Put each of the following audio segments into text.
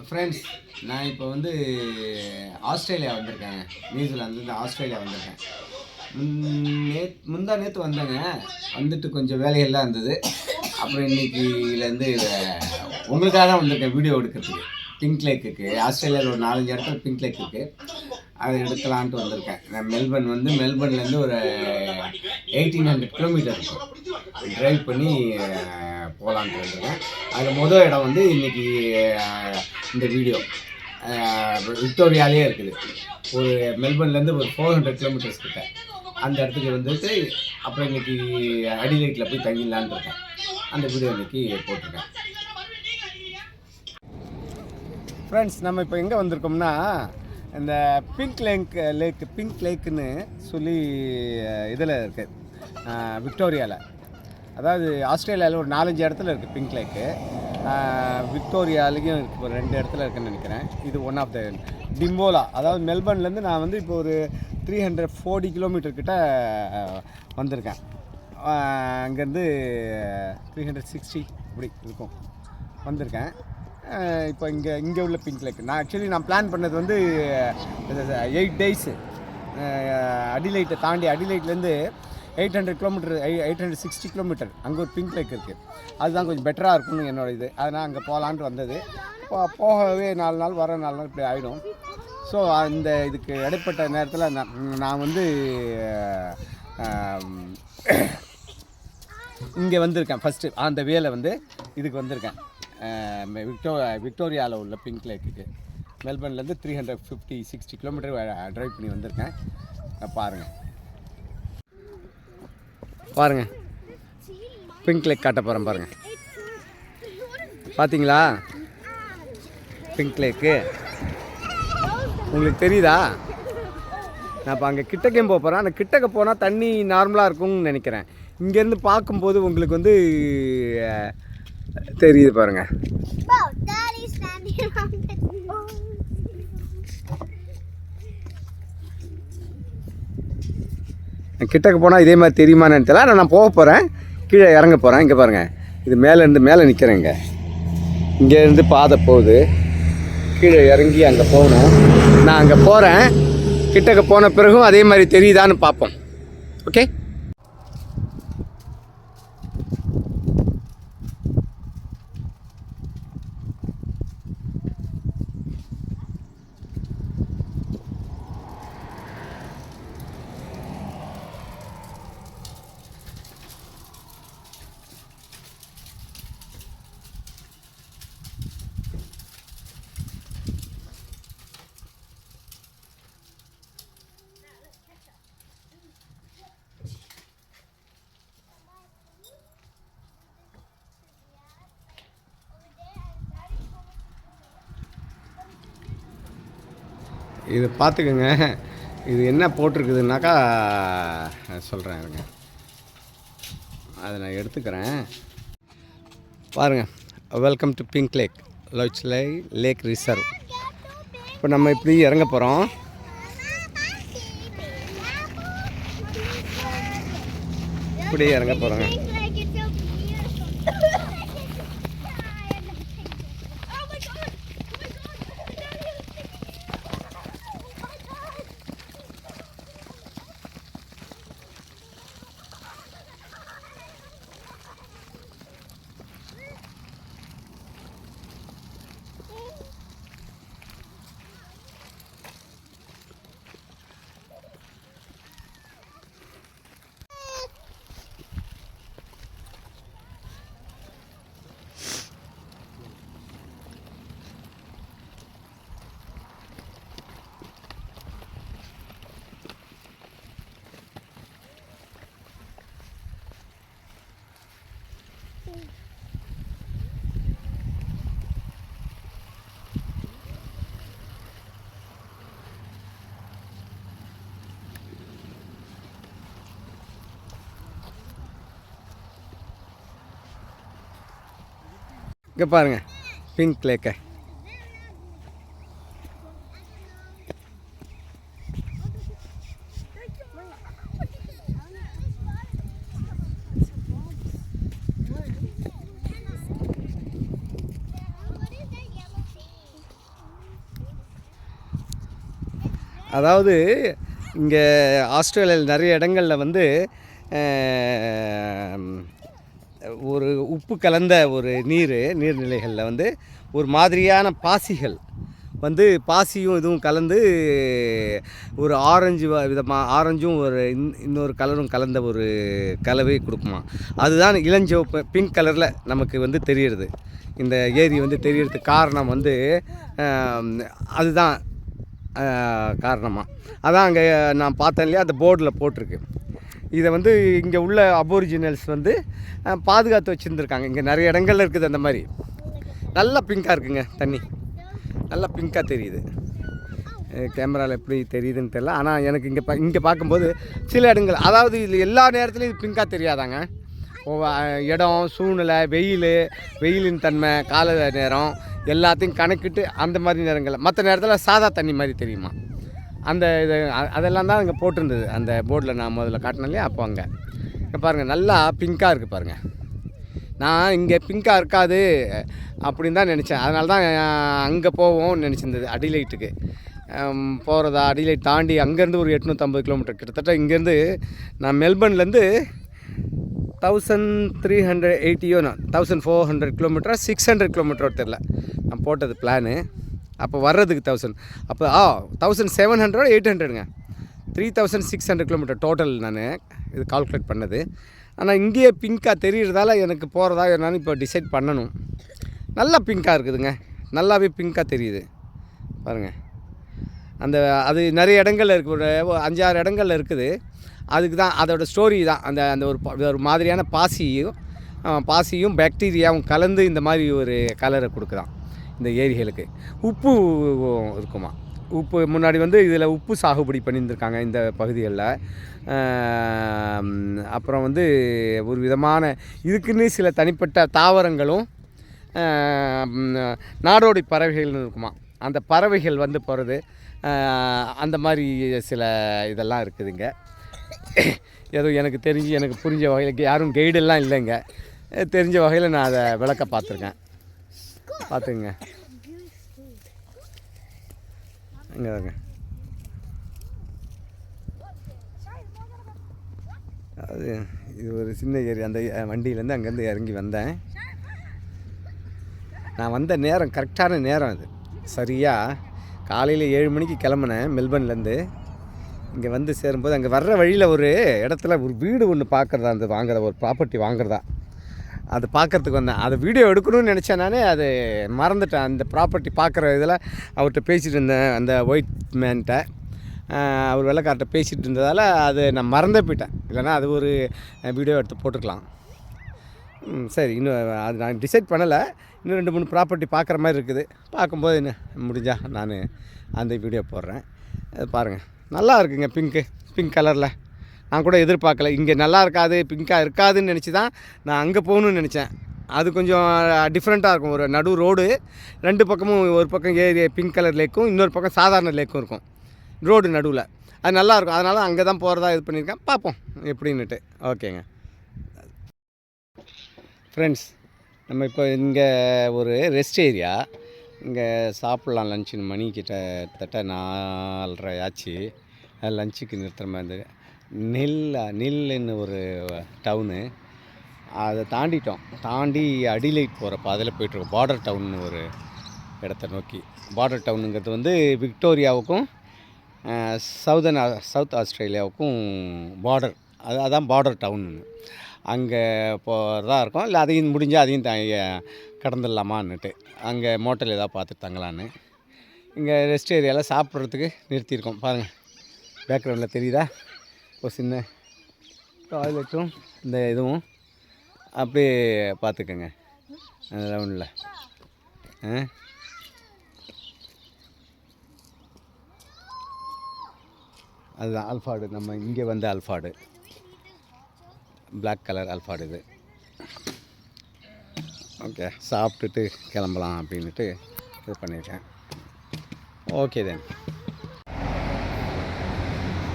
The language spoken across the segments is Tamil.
ஃப்ரெண்ட்ஸ், நான் இப்போ வந்து ஆஸ்திரேலியா வந்திருக்கேங்க. நியூசிலாந்துலேருந்து ஆஸ்திரேலியா வந்திருக்கேன். முந்தா நேற்று வந்தேங்க. வந்துட்டு கொஞ்சம் வேலையெல்லாம் இருந்தது. அப்புறம் இன்னைக்கிலேருந்து உங்களுக்காக தான் வந்திருக்கேன் வீடியோ எடுக்கிறதுக்கு. பிங்க் லேக்குக்கு ஆஸ்திரேலியாவில் ஒரு 4-5 இடத்துல பிங்க் லேக் இருக்குது. அதை எடுக்கலான்ட்டு வந்திருக்கேன். நான் மெல்பர்ன்லேருந்து ஒரு 1800 கிலோமீட்டர் இருக்கும். ட்ரைவ் பண்ணி போகலான்ட்டு வந்திருக்கேன். அதில் மொதல் இடம் வந்து இன்றைக்கி இந்த வீடியோ விக்டோரியாலே இருக்குது. ஒரு மெல்பர்ன்லேருந்து ஒரு 400 கிலோமீட்டர்ஸ் கிட்ட அந்த இடத்துக்கு வந்துட்டு அப்புறம் இன்றைக்கி அடிலைட்டில் போய் தங்கிடலான்னு இருக்கேன். அந்த வீடியோ இன்றைக்கி போட்டிருக்கேன். ஃப்ரெண்ட்ஸ், நம்ம இப்போ எங்கே வந்திருக்கோம்னா இந்த பிங்க் லேக்குன்னு சொல்லி இதில் இருக்குது, விக்டோரியாவில். அதாவது ஆஸ்திரேலியாவில் ஒரு 4-5 இடத்துல இருக்குது பிங்க் லேக்கு. விக்டோரியாலேயும் இருக்குது, ஒரு 2 இடத்துல இருக்குதுன்னு நினைக்கிறேன். இது ஒன் ஆஃப் த டிம்போலா. அதாவது மெல்பர்ன்லேருந்து நான் வந்து இப்போ ஒரு 340 கிலோமீட்டர் கிட்ட வந்திருக்கேன். அங்கேருந்து 360 இப்படி இருக்கும் வந்திருக்கேன். இப்போ இங்கே உள்ள பிங்க் லேக் நான் பிளான் பண்ணது வந்து 8 டேஸு. அடிலைட்டை தாண்டி அடிலைட்லேருந்து 800 கிலோமீட்டர் 860 கிலோமீட்டர் அங்கே ஒரு பிங்க் லேக் இருக்குது. அதுதான் கொஞ்சம் பெட்டராக இருக்கும்னு என்னோட இது. அதனால் அங்கே போகலான்ட்டு வந்தது. போகவே 4 நாள் வர 4 நாள் இப்படி ஆகிடும். ஸோ அந்த இதுக்கு இடைப்பட்ட நேரத்தில் நான் வந்து இங்கே வந்திருக்கேன். ஃபஸ்ட்டு அந்த வேலை வந்து இதுக்கு வந்திருக்கேன். விக்டோரியாவில் உள்ள பிங்க் லேக்குக்கு மெல்பர்ன்லேருந்து 350-60 கிலோமீட்டர் ட்ரைவ் பண்ணி வந்திருக்கேன். பாருங்கள் பிங்க் லேக் காட்ட போகிறேன். பாருங்கள், பார்த்தீங்களா பிங்க் லேக்கு? உங்களுக்கு தெரியுதா? நான் இப்போ அங்கே கிட்டக்கையும் போகிறேன். அந்த கிட்டக்க போனால் தண்ணி நார்மலாக இருக்கும்னு நினைக்கிறேன். இங்கேருந்து பார்க்கும்போது உங்களுக்கு வந்து தெரியுது பாருங்க. கிட்டக்க போனால் இதே மாதிரி தெரியுமான்னு தெரியல. நான் போக போகிறேன், கீழே இறங்க போகிறேன். இங்கே பாருங்கள், இது மேலே நிற்கிறேங்க. இங்கேருந்து பாதை போகுது, கீழே இறங்கி அங்கே போகணும். நான் அங்கே போகிறேன். கிட்டக்க போன பிறகும் அதே மாதிரி தெரியுதான்னு பார்ப்போம். ஓகே, இது பார்த்துக்குங்க. இது என்ன போட்டிருக்குதுனாக்கா சொல்கிறேன் இருங்க, அதை நான் எடுத்துக்கிறேன். பாருங்கள், வெல்கம் டு பிங்க் லேக், லொச்லை லேக் ரிசர்வ். இப்போ நம்ம இப்படி இறங்க போகிறோம். இப்படி இறங்க போகிறோங்க. இங்கே பாருங்கள் பிங்க் லேக்கை. அதாவது இங்கே ஆஸ்திரேலியாவில் நிறைய இடங்களில் வந்து ஒரு உப்பு கலந்த ஒரு நீர்நிலைகளில் வந்து ஒரு மாதிரியான பாசிகள் வந்து பாசியும் இதுவும் கலந்து ஒரு ஆரஞ்சு விதமாக ஆரஞ்சும் ஒரு இன்னொரு கலரும் கலந்த ஒரு கலவை கொடுக்குமா. அதுதான் இளஞ்சிவப்பு பிங்க் கலரில் நமக்கு வந்து தெரியுறது. இந்த ஏரி வந்து தெரியறதுக்கு காரணம் வந்து அதுதான் காரணமாக. அதான் அங்கே நான் பார்த்தேன் இல்லையா, அந்த போர்டில் போட்டிருக்கு. இதை வந்து இங்கே உள்ள அபோரிஜினல்ஸ் வந்து பாதுகாத்து வச்சுருந்துருக்காங்க. இங்கே நிறைய இடங்கள்ல இருக்குது அந்த மாதிரி. நல்லா பிங்காக இருக்குங்க, தண்ணி நல்லா பிங்காக தெரியுது. கேமராவில் எப்படி தெரியுதுன்னு தெரியல, ஆனால் எனக்கு இங்கே பார்க்கும்போது சில இடங்கள், அதாவது இதில் எல்லா நேரத்துலையும் இது பிங்காக தெரியாதாங்க. இடம், சூழ்நிலை, வெயிலின் தன்மை, கால நேரம் எல்லாத்தையும் கணக்கிட்டு அந்த மாதிரி நேரங்களில், மற்ற நேரத்தில் சாதா தண்ணி மாதிரி தெரியுமா. அந்த இது அதெல்லாம் தான் இங்கே போட்டிருந்தது அந்த போர்டில். நான் முதல்ல காட்டினேன் இல்லையா, அப்போ அங்கே பாருங்கள் நல்லா பிங்காக இருக்குது பாருங்கள். நான் இங்கே பிங்காக இருக்காது அப்படின்னு தான் நினச்சேன். அதனால தான் அங்கே போவோம்னு நினச்சிருந்தது, அடிலைட்டுக்கு போகிறதா. அடிலைட் தாண்டி அங்கேருந்து ஒரு 850 கிலோமீட்டர் கிட்டத்தட்ட. இங்கேருந்து நான் மெல்பர்ன்லேருந்து 1380 1400 கிலோமீட்டரா 600 கிலோமீட்டரோ தெரில நான் போட்டது பிளானு. அப்போ வர்றதுக்கு 1000, அப்போ 1700 800ங்க, 3600 கிலோமீட்டர் டோட்டல் நான் இது கால்குலேட் பண்ணது. ஆனால் இங்கேயே பிங்காக தெரிகிறதால எனக்கு போகிறதா என்னன்னு இப்போ டிசைட் பண்ணணும். நல்லா பிங்காக இருக்குதுங்க, நல்லாவே பிங்காக தெரியுது பாருங்கள். அது நிறைய இடங்களில் இருக்குது, ஒரு 5-6 இடங்களில் இருக்குது. அதுக்கு தான் அதோட ஸ்டோரி தான். அந்த ஒரு மாதிரியான பாசியும் பாக்டீரியாவும் கலந்து இந்த மாதிரி ஒரு கலரை கொடுக்குதான் இந்த ஏரிகளுக்கு. உப்பு இருக்குமா. உப்பு முன்னாடி வந்து இதில் உப்பு சாகுபடி பண்ணியிருந்திருக்காங்க இந்த பகுதிகளில். அப்புறம் வந்து ஒரு விதமான இதுக்குன்னு சில தனிப்பட்ட தாவரங்களும் நாடோடி பறவைகள்னு இருக்குமா. அந்த பறவைகள் வந்து போகிறது அந்த மாதிரி சில இதெல்லாம் இருக்குதுங்க. ஏதோ எனக்கு தெரிஞ்சு எனக்கு புரிஞ்ச வகையில், யாரும் கைடெல்லாம் இல்லைங்க, தெரிஞ்ச வகையில் நான் அதை விளக்க பார்த்துருக்கேன். பார்த்துங்க இங்கே தாங்க. இது ஒரு சின்ன ஏரி. அந்த வண்டியிலேருந்து அங்கேருந்து இறங்கி வந்தேன். நான் வந்த நேரம் கரெக்டான நேரம் அது. சரியாக காலையில் 7 மணிக்கு கிளம்புனேன் மெல்பர்ன்லேருந்து. இங்கே வந்து சேரும்போது அங்கே வர்ற வழியில் ஒரு இடத்துல ஒரு வீடு ஒன்று பார்க்குறதா, அந்த வாங்குறதா, ஒரு ப்ராப்பர்ட்டி வாங்குறதா, அது பார்க்குறதுக்கு வந்தேன். அதை வீடியோ எடுக்கணும்னு நினச்சேன். நான் அது மறந்துட்டேன். அந்த ப்ராப்பர்ட்டி பார்க்குற இதில் அவர்கிட்ட பேசிகிட்டு இருந்தேன், அந்த ஒயிட் மேன்கிட்ட. அவர் வெள்ளைக்கார்ட்ட பேசிகிட்டு இருந்ததால் அது நான் மறந்தே போயிட்டேன். இல்லைனா அது ஒரு வீடியோ எடுத்து போட்டுக்கலாம். சரி, இன்னும் அது நான் டிசைட் பண்ணலை. இன்னும் 2-3 ப்ராப்பர்ட்டி பார்க்குற மாதிரி இருக்குது. பார்க்கும்போது என்ன முடிஞ்சால் நான் அந்த வீடியோ போடுறேன். அது பாருங்கள், நல்லா இருக்குங்க பிங்க் கலரில். நான் கூட எதிர்பார்க்கல இங்கே நல்லா இருக்காது, பிங்காக இருக்காதுன்னு நினச்சி தான் நான் அங்கே போகணுன்னு நினச்சேன். அது கொஞ்சம் டிஃப்ரெண்ட்டாக இருக்கும். ஒரு நடு ரோடு, 2 பக்கமும், ஒரு பக்கம் ஏரி பிங்க் கலர் லேக்கும், இன்னொரு பக்கம் சாதாரண லேக்கும் இருக்கும் ரோடு நடுவில். அது நல்லாயிருக்கும். அதனால் அங்கே தான் போகிறதா இது பண்ணியிருக்கேன். பார்ப்போம் எப்படின்னுட்டு. ஓகேங்க ஃப்ரெண்ட்ஸ், நம்ம இப்போ இங்கே ஒரு ரெஸ்ட் ஏரியா. இங்கே சாப்பிட்லாம். லஞ்சுன்னு மணி கிட்டத்தட்ட 4:30 ஆச்சு. லஞ்சுக்கு நிறுத்துகிற மாதிரி இருந்தது. நில்லுன்னு ஒரு டவுனு, அதை தாண்டி அடிலைட் போகிற பாதையில் போய்ட்டுருக்கோம். பார்டர் டவுன்னு ஒரு இடத்த நோக்கி. பார்டர் டவுனுங்கிறது வந்து விக்டோரியாவுக்கும் சவுத் ஆஸ்திரேலியாவுக்கும் பார்டர். அதான் பார்டர் டவுன்னு. அங்கே போகிறதா இருக்கும். இல்லை அதையும் முடிஞ்சால் அதையும் கடந்துடலாமான்னுட்டு அங்கே மோட்டல் ஏதாவது பார்த்துட்டு தங்கலான்னு இங்கே ரெஸ்ட் ஏரியாவில் சாப்பிட்றதுக்கு நிறுத்தியிருக்கோம். பாருங்கள், பேக்ரவுண்டில் தெரியுதா ஒரு சின்ன டாய்லெட்டும் இந்த இதுவும் அப்படியே பார்த்துக்கோங்க அந்த ரவுண்டில். அதுதான் அல்ஃபாடு. நம்ம இங்கே வந்து அல்ஃபாடு, பிளாக் கலர் அல்ஃபாடு இது. ஓகே, சாப்பிட்டுட்டு கிளம்பலாம் அப்படின்ட்டு இது பண்ணியிருக்கேன். ஓகே தென்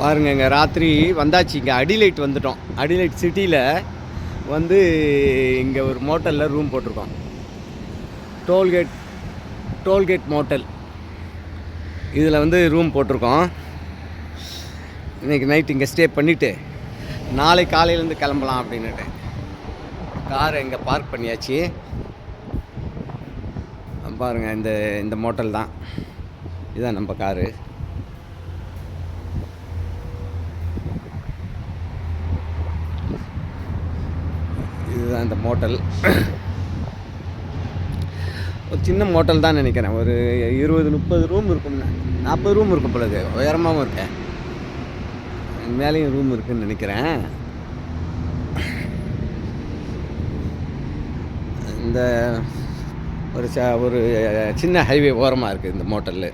பாருங்கள், இங்கே ராத்திரி வந்தாச்சு. இங்கே அடிலைட் வந்துட்டோம். அடிலைட் சிட்டியில் வந்து இங்கே ஒரு மோட்டலில் ரூம் போட்டிருக்கோம். டோல்கேட் மோட்டல் இதில் வந்து ரூம் போட்டிருக்கோம். இன்றைக்கி நைட் இங்கே ஸ்டே பண்ணிவிட்டு நாளை காலையிலேருந்து கிளம்பலாம் அப்படின்னுட்டு காரை இங்கே பார்க் பண்ணியாச்சு. பாருங்கள், இந்த மோட்டல் தான், இதுதான் நம்ம காரு. இதுதான் இந்த மோட்டல். ஒரு சின்ன மோட்டல் தான் நினைக்கிறேன். ஒரு 20-30 ரூம் இருக்கும், 40 ரூம் இருக்கும் பொழுது. உயரமாகவும் இருக்கேன், மேலேயும் ரூம் இருக்குதுன்னு நினைக்கிறேன். இந்த ஒரு சின்ன ஹைவே ஓரமாக இருக்குது இந்த மோட்டல்.